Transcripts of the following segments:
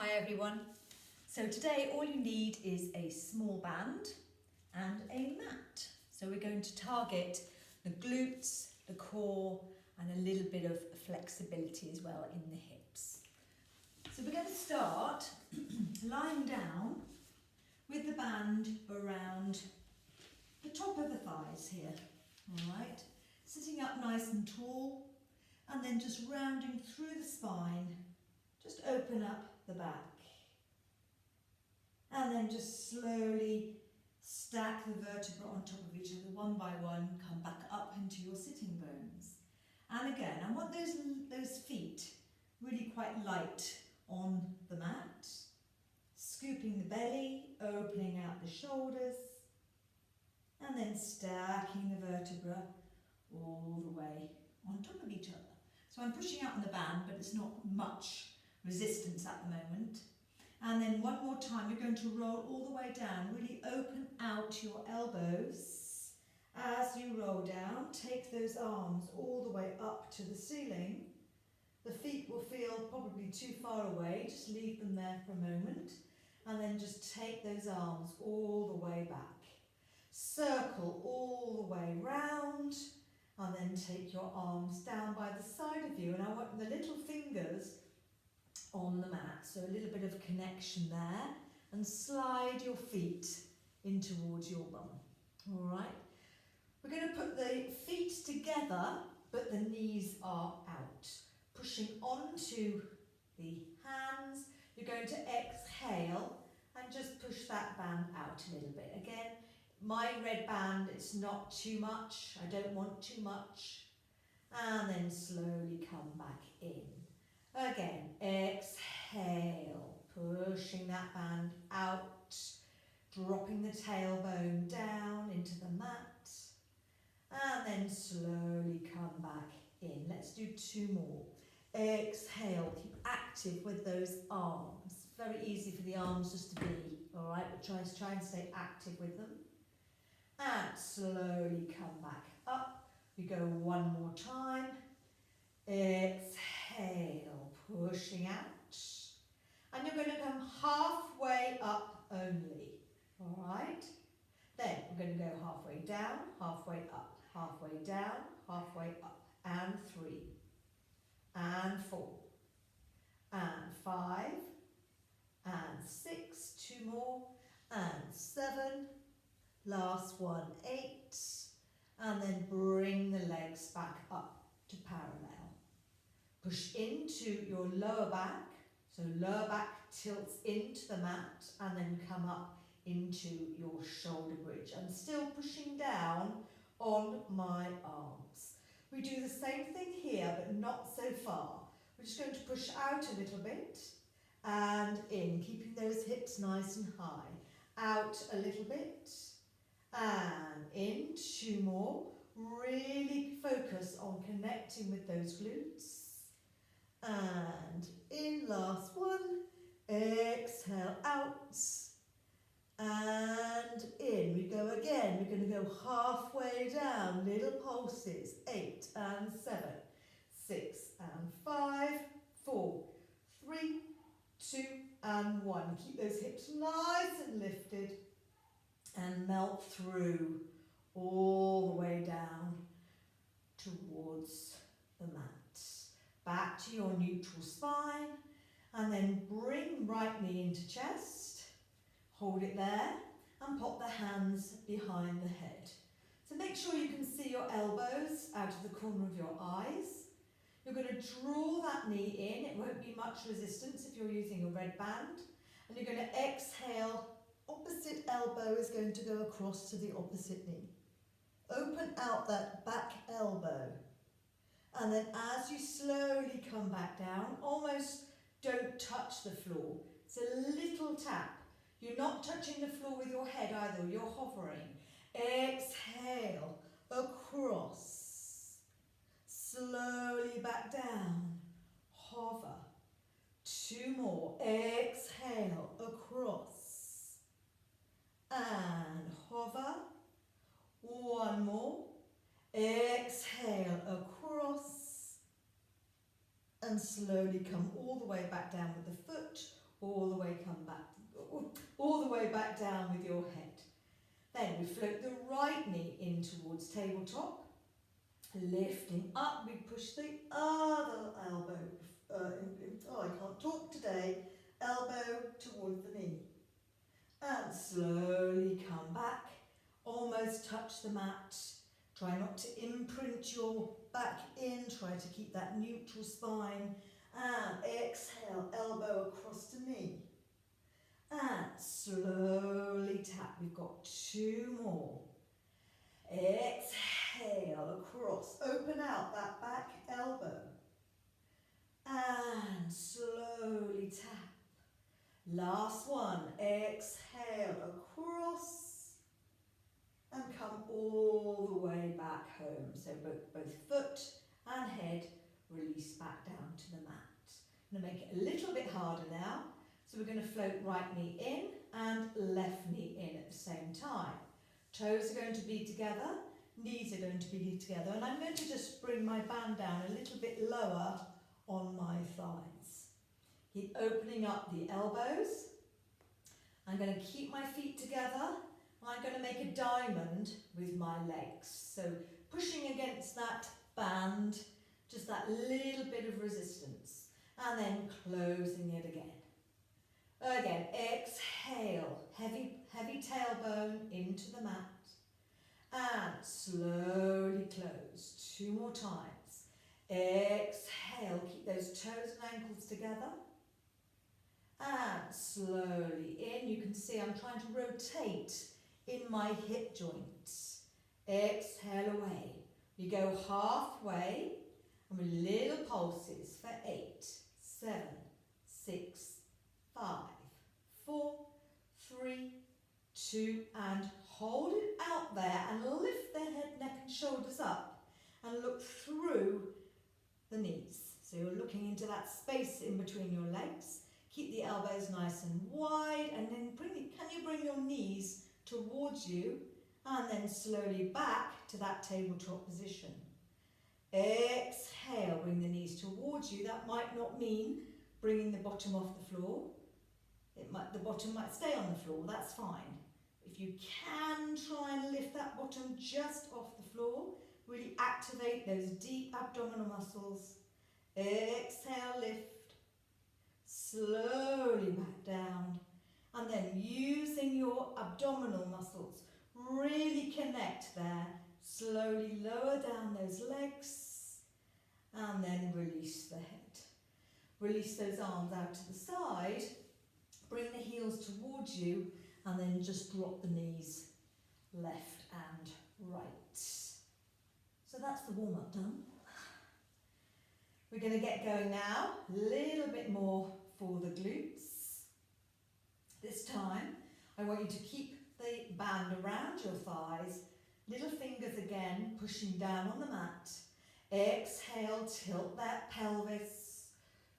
Hi everyone. So today all you need is a small band and a mat. So we're going to target the glutes, the core and a little bit of flexibility as well in the hips. So we're going to start lying down with the band around the top of the thighs here. Alright, sitting up nice and tall and then just rounding through the spine. Just open up the back and then just slowly stack the vertebrae on top of each other one by one, come back up into your sitting bones. And again, I want those feet really quite light on the mat, scooping the belly, opening out the shoulders, and then stacking the vertebrae all the way on top of each other. So I'm pushing out on the band, but it's not much resistance at the moment. And then one more time, you're going to roll all the way down, really open out your elbows. As you roll down, take those arms all the way up to the ceiling. The feet will feel probably too far away, just leave them there for a moment. And then just take those arms all the way back. Circle all the way round, and then take your arms down by the side of you. And I want the little fingers on the mat, so a little bit of connection there, and slide your feet in towards your bum. All right, we're going to put the feet together, but the knees are out, pushing onto the hands. You're going to exhale and just push that band out a little bit. Again, my red band, it's not too much, I don't want too much, and then slowly come back in. Again, exhale, pushing that band out, dropping the tailbone down into the mat, and then slowly come back in. Let's do two more. Exhale, keep active with those arms. Very easy for the arms just to be, all right, but try and stay active with them. And slowly come back up. We go one more time. Exhale, pushing out. And you're going to come halfway up only. All right? Then we're going to go halfway down, halfway up, halfway down, halfway up. And 3. And 4. And 5. And 6. 2 more. And 7. Last one, 8. And then bring the legs back up to parallel. Push into your lower back, so lower back tilts into the mat and then come up into your shoulder bridge. I'm still pushing down on my arms. We do the same thing here, but not so far. We're just going to push out a little bit and in, keeping those hips nice and high. Out a little bit and in, 2 more. Really focus on connecting with those glutes. And in, last one. Exhale out. And in. We go again. We're going to go halfway down. Little pulses. 8 and 7. 6 and 5. 4. 3, 2 and 1. Keep those hips nice and lifted. And melt through all the way down towards the mat. Back to your neutral spine, and then bring right knee into chest, hold it there, and pop the hands behind the head. So make sure you can see your elbows out of the corner of your eyes. You're going to draw that knee in, it won't be much resistance if you're using a red band, and you're going to exhale. Opposite elbow is going to go across to the opposite knee. Open out that back elbow. And then as you slowly come back down, almost don't touch the floor. It's a little tap. You're not touching the floor with your head either, you're hovering. Exhale, across. Slowly back down. Hover. 2 more. Exhale, across. And hover. 1 more. Exhale, across. And slowly come all the way back down with the foot or back down with your head. Then we float the right knee in towards tabletop. Lifting up, we push the other elbow, I can't talk today, elbow towards the knee. And slowly come back, almost touch the mat. Try not to imprint your back in, try to keep that neutral spine. And exhale, elbow across to knee. And slowly tap, we've got 2 more. Exhale, across, open out that back elbow. And slowly tap. Last one, exhale, across. And come all the way back home. So both foot and head release back down to the mat. I'm going to make it a little bit harder now. So we're going to float right knee in and left knee in at the same time. Toes are going to be together, knees are going to be together, and I'm going to just bring my band down a little bit lower on my thighs. Keep opening up the elbows. I'm going to keep my feet together. I'm going to make a diamond with my legs. So pushing against that band, just that little bit of resistance, and then closing it again. Again, exhale, heavy tailbone into the mat, and slowly close. 2 more times. Exhale, keep those toes and ankles together, and slowly in. You can see I'm trying to rotate in my hip joints. Exhale away. We go halfway, and with little pulses for 8, 7, 6, 5, 4, 3, 2, and hold it out there and lift the head, neck and shoulders up and look through the knees. So you're looking into that space in between your legs. Keep the elbows nice and wide, and then can you bring your knees towards you and then slowly back to that tabletop position. Exhale, bring the knees towards you. That might not mean bringing the bottom off the floor. The bottom might stay on the floor, that's fine. If you can try and lift that bottom just off the floor, really activate those deep abdominal muscles. Exhale, lift. Slowly back down. And then using your abdominal muscles, really connect there. Slowly lower down those legs. And then release the head. Release those arms out to the side. Bring the heels towards you, and then just drop the knees left and right. So that's the warm-up done. We're going to get going now. A little bit more for the glutes. This time, I want you to keep the band around your thighs. Little fingers again, pushing down on the mat. Exhale, tilt that pelvis.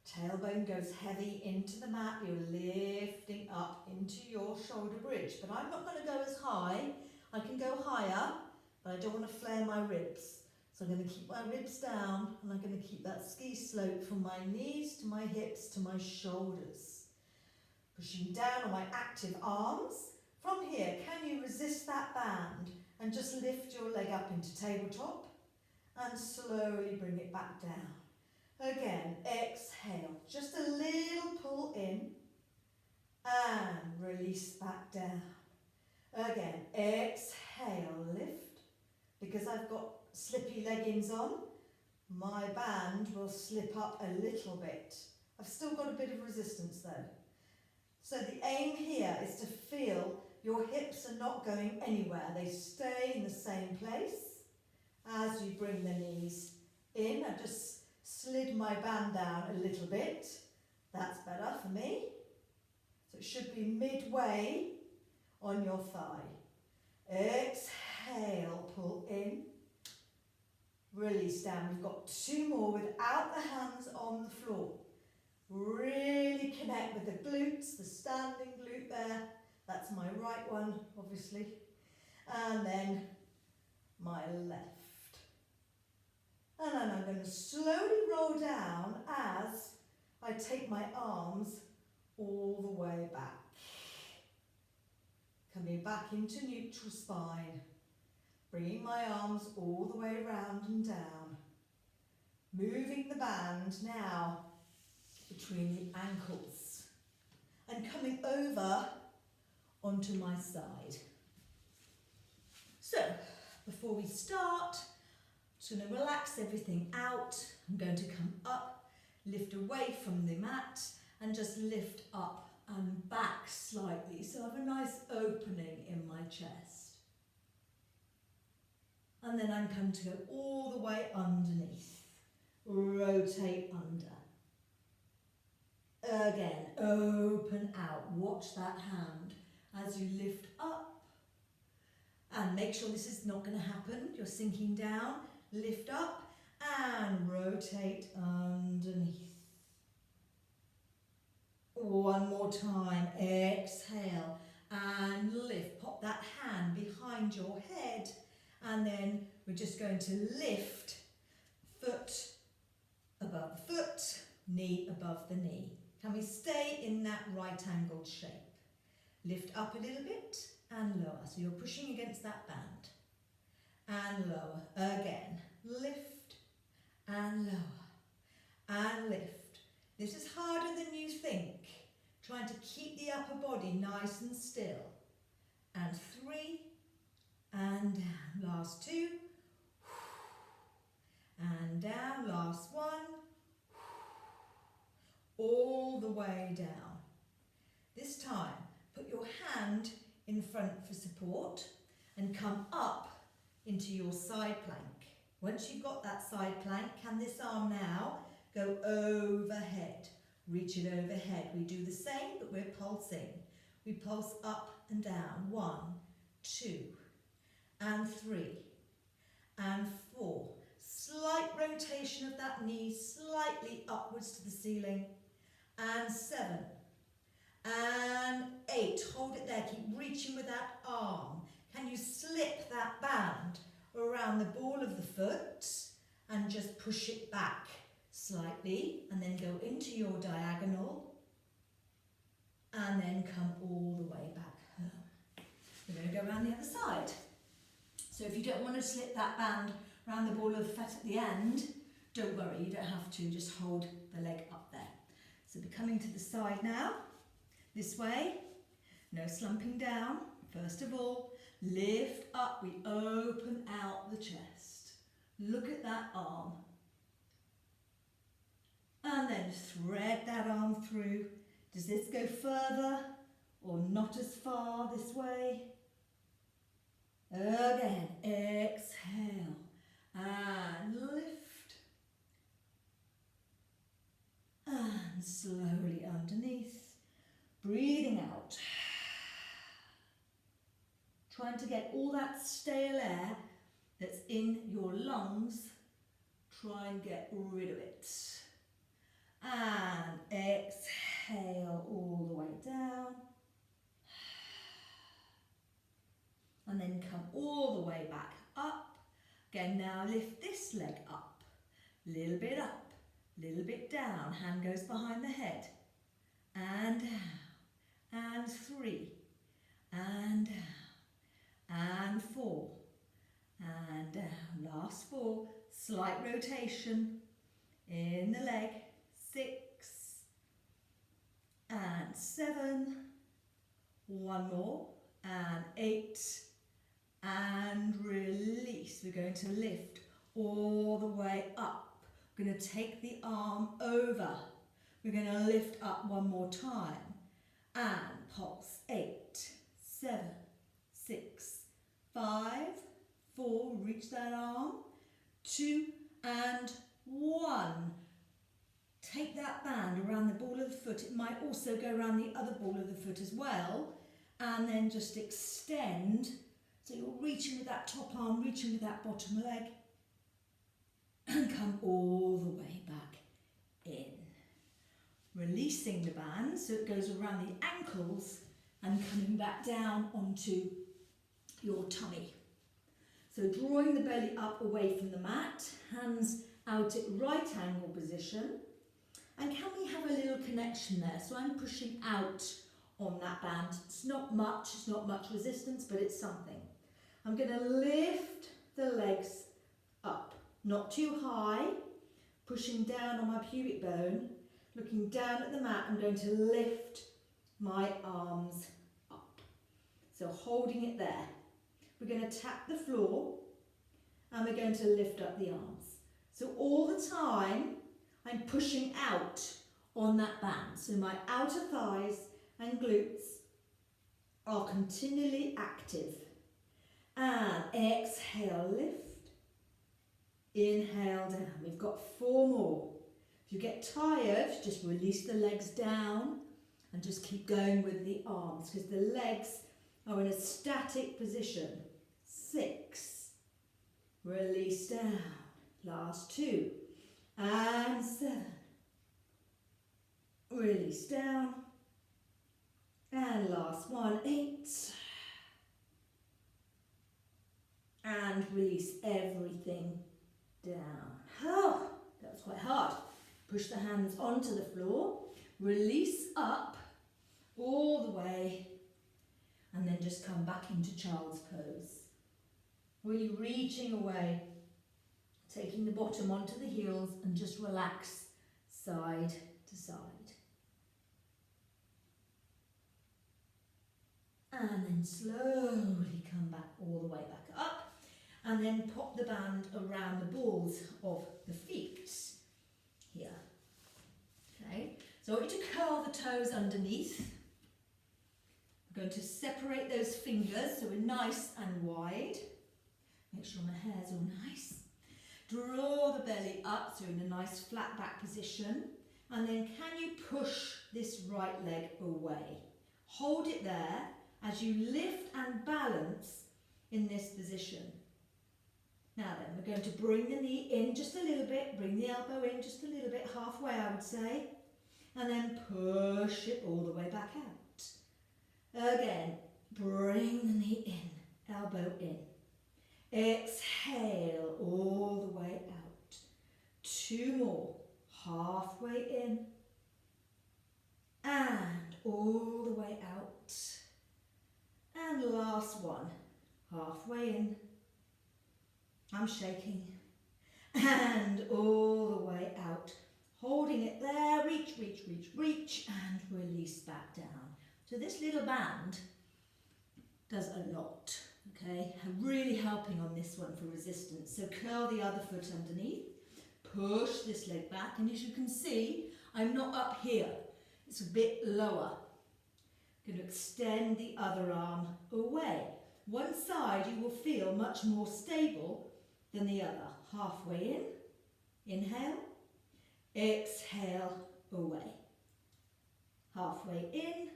Tailbone goes heavy into the mat. You're lifting up into your shoulder bridge. But I'm not going to go as high. I can go higher, but I don't want to flare my ribs. So I'm going to keep my ribs down, and I'm going to keep that ski slope from my knees to my hips to my shoulders. Pushing down on my active arms. From here, can you resist that band and just lift your leg up into tabletop and slowly bring it back down. Again, exhale, just a little pull in and release back down. Again, exhale, lift. Because I've got slippy leggings on, my band will slip up a little bit. I've still got a bit of resistance though. So the aim here is to feel your hips are not going anywhere. They stay in the same place as you bring the knees in. I've just slid my band down a little bit. That's better for me. So it should be midway on your thigh. Exhale, pull in. Release down. We've got 2 more without the hands on the floor. Really connect with the glutes, the standing glute there. That's my right one, obviously. And then my left. And then I'm going to slowly roll down as I take my arms all the way back. back into neutral spine. Bringing my arms all the way round and down. Moving the band now between the ankles and coming over onto my side. So, before we start, I'm just going to relax everything out. I'm going to come up, lift away from the mat and just lift up and back slightly. So I have a nice opening in my chest. And then I'm going to go all the way underneath. Rotate under. Again, open out. Watch that hand as you lift up. And make sure this is not going to happen. You're sinking down. Lift up and rotate underneath. One more time. Exhale and lift. Pop that hand behind your head. And then we're just going to lift foot above the foot, knee above the knee. Can we stay in that right angled shape? Lift up a little bit and lower. So you're pushing against that band. And lower. Again. Lift and lower. And lift. This is harder than you think. Trying to keep the upper body nice and still. And 3. And down. Last 2. And down. Last 1. All the way down. This time, put your hand in front for support and come up into your side plank. Once you've got that side plank, can this arm now go overhead? Reach it overhead. We do the same, but we're pulsing. We pulse up and down. 1, 2, and 3, and 4. Slight rotation of that knee, slightly upwards to the ceiling. And 7, and 8. Hold it there. Keep reaching with that arm. Can you slip that band around the ball of the foot and just push it back slightly and then go into your diagonal and then come all the way back home. We're going to go around the other side. So if you don't want to slip that band around the ball of the foot at the end, don't worry, you don't have to, just hold the leg up there. So we're coming to the side now, this way, no slumping down. First of all, lift up, we open out the chest. Look at that arm. And then thread that arm through. Does this go further or not as far this way? Again, exhale and lift. And slowly underneath, breathing out. Trying to get all that stale air that's in your lungs, try and get rid of it. And exhale all the way down. And then come all the way back up. Again, now lift this leg up, little bit up. Little bit down, hand goes behind the head, and down, and 3, and down, and 4, and down, last 4, slight rotation in the leg, 6, and 7, one more, and 8, and release. We're going to lift all the way up. We're going to take the arm over. We're going to lift up one more time. And pulse. 8, 7, 6, 5, 4. Reach that arm. 2 and 1. Take that band around the ball of the foot. It might also go around the other ball of the foot as well. And then just extend. So you're reaching with that top arm, reaching with that bottom leg. And come all the way back in. Releasing the band so it goes around the ankles and coming back down onto your tummy. So drawing the belly up away from the mat, hands out at right angle position. And can we have a little connection there? So I'm pushing out on that band. It's not much resistance, but it's something. I'm going to lift the legs up, not too high, pushing down on my pubic bone, looking down at the mat. I'm going to lift my arms up. So holding it there. We're going to tap the floor and we're going to lift up the arms. So all the time I'm pushing out on that band. So my outer thighs and glutes are continually active. And exhale, lift. Inhale down. We've got 4 more. If you get tired, just release the legs down and just keep going with the arms because the legs are in a static position. 6. Release down. Last 2. And 7. Release down. And last one, 8. And release everything down. Oh, that was quite hard. Push the hands onto the floor. Release up all the way. And then just come back into child's pose. Really reaching away. Taking the bottom onto the heels and just relax side to side. And then slowly come back all the way back up. And then pop the band around the balls of the feet here. Okay, so I want you to curl the toes underneath. I'm going to separate those fingers so we're nice and wide. Make sure my hair's all nice. Draw the belly up so in a nice flat back position. And then can you push this right leg away? Hold it there as you lift and balance in this position. Now then, we're going to bring the knee in just a little bit, bring the elbow in just a little bit, halfway I would say, and then push it all the way back out. Again, bring the knee in, elbow in. Exhale all the way out. 2 more, halfway in, and all the way out. And last one, halfway in. I'm shaking. And all the way out. Holding it there, reach, reach, reach, reach, and release back down. So this little band does a lot, okay? Really helping on this one for resistance. So curl the other foot underneath, push this leg back, and as you can see, I'm not up here. It's a bit lower. Going to extend the other arm away. One side you will feel much more stable than the other. Halfway in, inhale, exhale, away. Halfway in,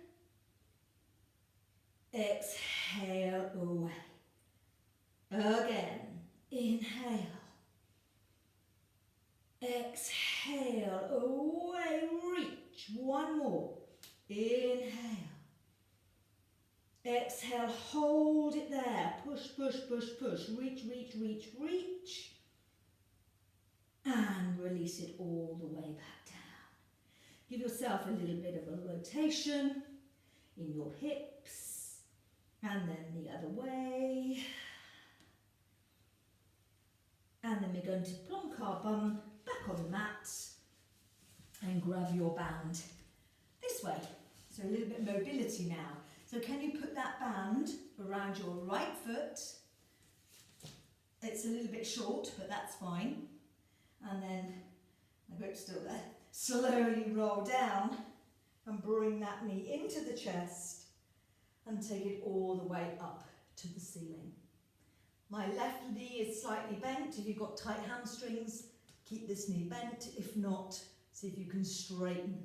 exhale, away. Again, inhale, exhale, away, reach. One more, inhale. Exhale, hold it there. Push, push, push, push. Reach, reach, reach, reach. And release it all the way back down. Give yourself a little bit of a rotation in your hips. And then the other way. And then we're going to plonk our bum back on the mat and grab your band this way. So a little bit of mobility now. So can you put that band around your right foot? It's a little bit short, but that's fine. And then, my grip's still there. Slowly roll down and bring that knee into the chest and take it all the way up to the ceiling. My left knee is slightly bent. If you've got tight hamstrings, keep this knee bent. If not, see if you can straighten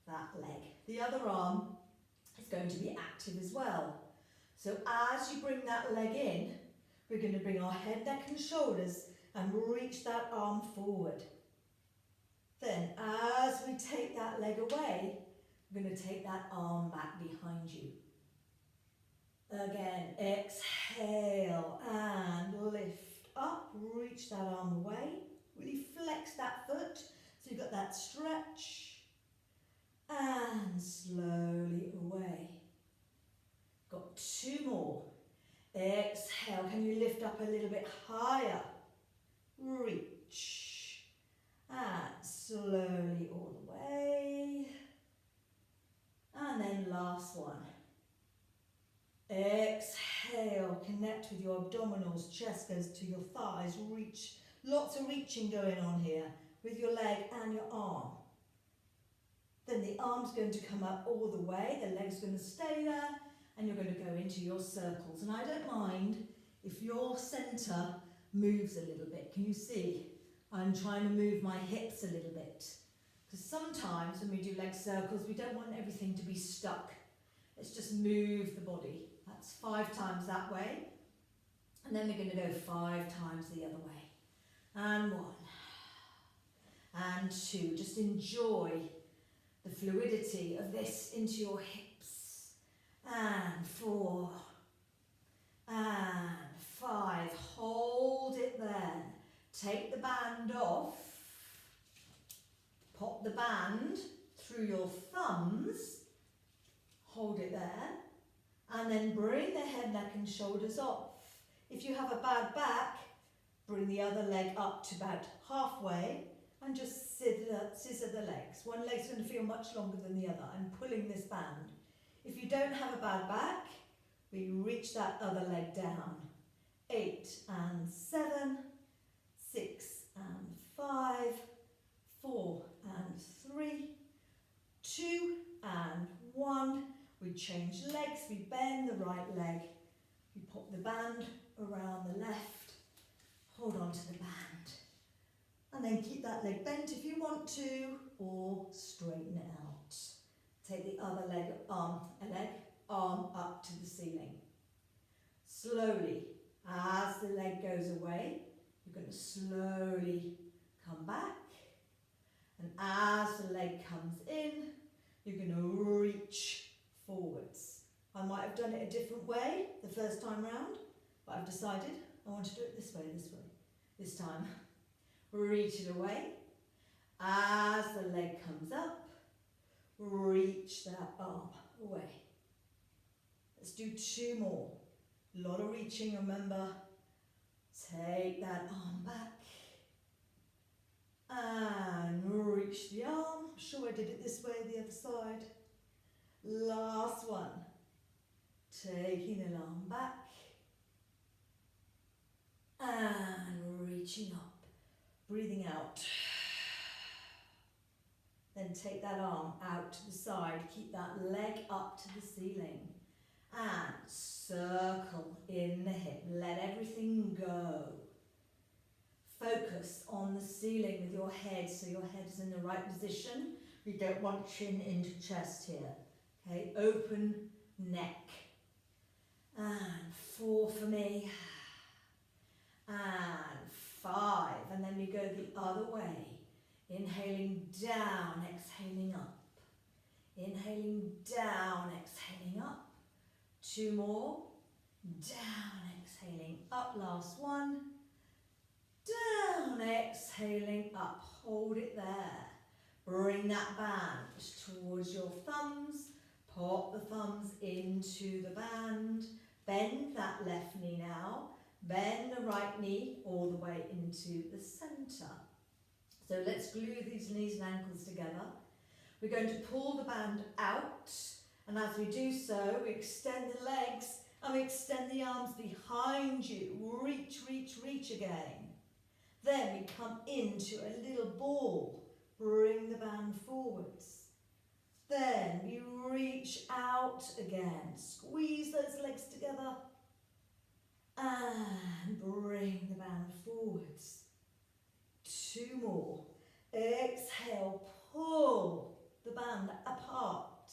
that leg. The other arm is going to be active as well. So as you bring that leg in, we're going to bring our head, neck and shoulders and reach that arm forward. Then as we take that leg away, we're going to take that arm back behind you. Again, exhale and lift up, reach that arm away. Really flex that foot so you've got that stretch. And slowly away. up a little bit higher. Reach. And slowly all the way. And then last one. Exhale, connect with your abdominals, chest goes to your thighs, reach. Lots of reaching going on here with your leg and your arm. Then the arm's going to come up all the way, the leg's going to stay there, and you're going to go into your circles. And I don't mind if your centre moves a little bit. Can you see? I'm trying to move my hips a little bit. Because sometimes when we do leg circles, we don't want everything to be stuck. Let's just move the body. That's 5 times that way. And then we're going to go 5 times the other way. And 1. And 2. Just enjoy the fluidity of this into your hips. And 4. And 5. Hold it there. Take the band off. Pop the band through your thumbs. Hold it there. And then bring the head, neck and shoulders off. If you have a bad back, bring the other leg up to about halfway and just scissor the legs. One leg's going to feel much longer than the other. I'm pulling this band. If you don't have a bad back, we reach that other leg down. 8 and 7, 6 and 5, 4 and 3, 2 and 1. We change legs, we bend the right leg, we pop the band around the left, hold on to the band, and then keep that leg bent if you want to, or straighten it out. Take the other arm up to the ceiling. Slowly, as the leg goes away, you're going to slowly come back, and as the leg comes in, you're going to reach forwards. I might have done it a different way the first time round, but I've decided I want to do it this way, this time. Reach it away. As the leg comes up, reach that arm away. Let's do 2 more. A lot of reaching, remember. Take that arm back. And reach the arm. I'm sure I did it this way, the other side. Last one. Taking the arm back. And reaching up. Breathing out. Then take that arm out to the side. Keep that leg up to the ceiling. And circle in the hip. Let everything go. Focus on the ceiling with your head so your head is in the right position. We don't want chin into chest here. Okay, open neck. And 4 for me. And 5. And then we go the other way. Inhaling down, exhaling up. Inhaling down, exhaling up. 2 more. Down, exhaling up. Last one. Down, exhaling up. Hold it there. Bring that band towards your thumbs. Pop the thumbs into the band. Bend that left knee now. Bend the right knee all the way into the centre. So let's glue these knees and ankles together. We're going to pull the band out. And as we do so, we extend the legs and we extend the arms behind you. Reach, reach, reach again. Then we come into a little ball. Bring the band forwards. Then we reach out again. Squeeze those legs together. And bring the band forwards. 2 more. Exhale, pull the band apart.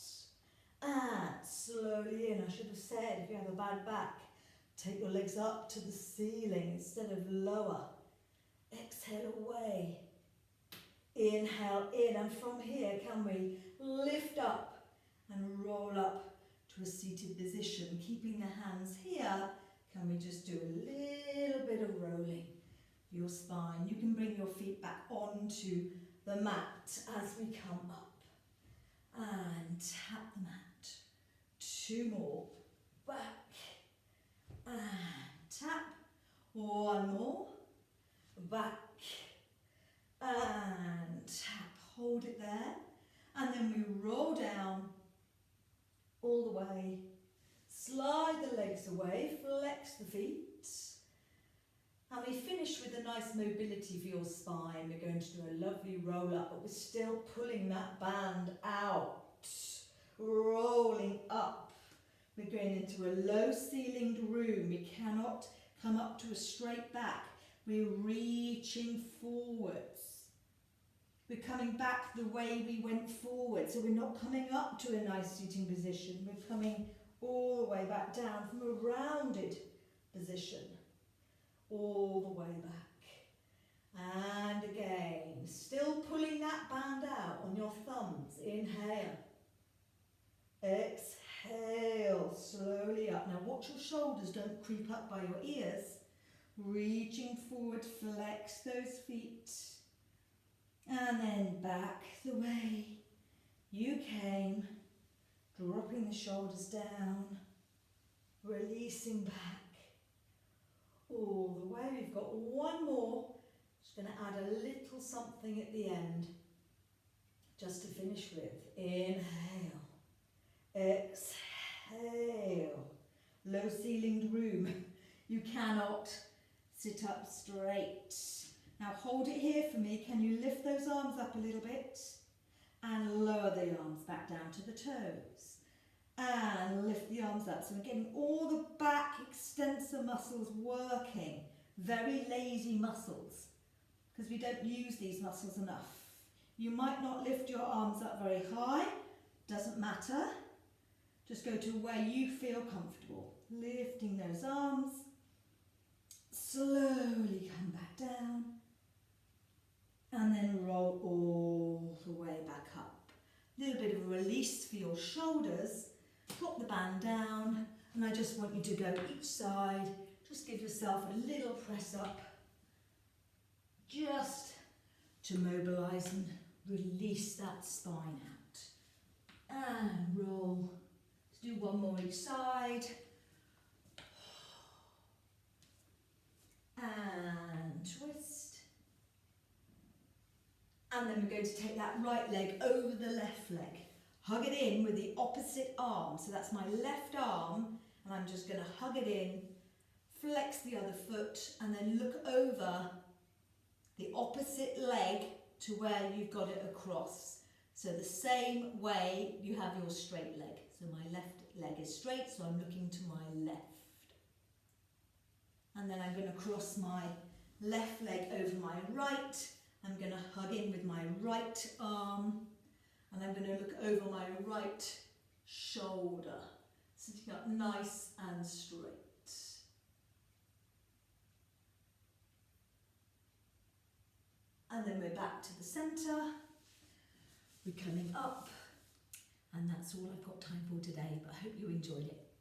And slowly in. I should have said, if you have a bad back, take your legs up to the ceiling instead of lower. Exhale away. Inhale in, and from here can we lift up and roll up to a seated position. Keeping the hands here, can we just do a little bit of rolling for your spine. You can bring your feet back onto the mat as we come up. And tap the mat. 2 more. Back. And tap. One more. Back and tap. Hold it there. And then we roll down all the way. Slide the legs away, flex the feet. And we finish with a nice mobility for your spine. We're going to do a lovely roll up, but we're still pulling that band out. Rolling up. We're going into a low ceilinged room. We cannot come up to a straight back. We're reaching forwards. We're coming back the way we went forward. So we're not coming up to a nice sitting position. We're coming all the way back down from a rounded position. All the way back. And again, still pulling that band out on your thumbs. Inhale. Exhale, slowly up. Now watch your shoulders don't creep up by your ears. Reaching forward, flex those feet. And then back the way you came. Dropping the shoulders down. Releasing back. All the way. We've got one more. Just going to add a little something at the end. Just to finish with. Inhale. Exhale. Low ceilinged room. You cannot sit up straight. Now hold it here for me. Can you lift those arms up a little bit? And lower the arms back down to the toes. And lift the arms up. So we're getting all the back extensor muscles working. Very lazy muscles. Because we don't use these muscles enough. You might not lift your arms up very high. Doesn't matter. Just go to where you feel comfortable. Lifting those arms. Slowly come back down. And then roll all the way back up. A little bit of a release for your shoulders. Drop the band down. And I just want you to go each side. Just give yourself a little press up. Just to mobilise and release that spine out. And roll. Let's do one more each side. And twist. And then we're going to take that right leg over the left leg. Hug it in with the opposite arm. So that's my left arm. And I'm just going to hug it in. Flex the other foot. And then look over the opposite leg to where you've got it across. So the same way you have your straight leg. So my left leg is straight, so I'm looking to my left. And then I'm going to cross my left leg over my right. I'm going to hug in with my right arm. And I'm going to look over my right shoulder. Sitting up nice and straight. And then we're back to the centre. We're coming up. And that's all I've got time for today, but I hope you enjoyed it.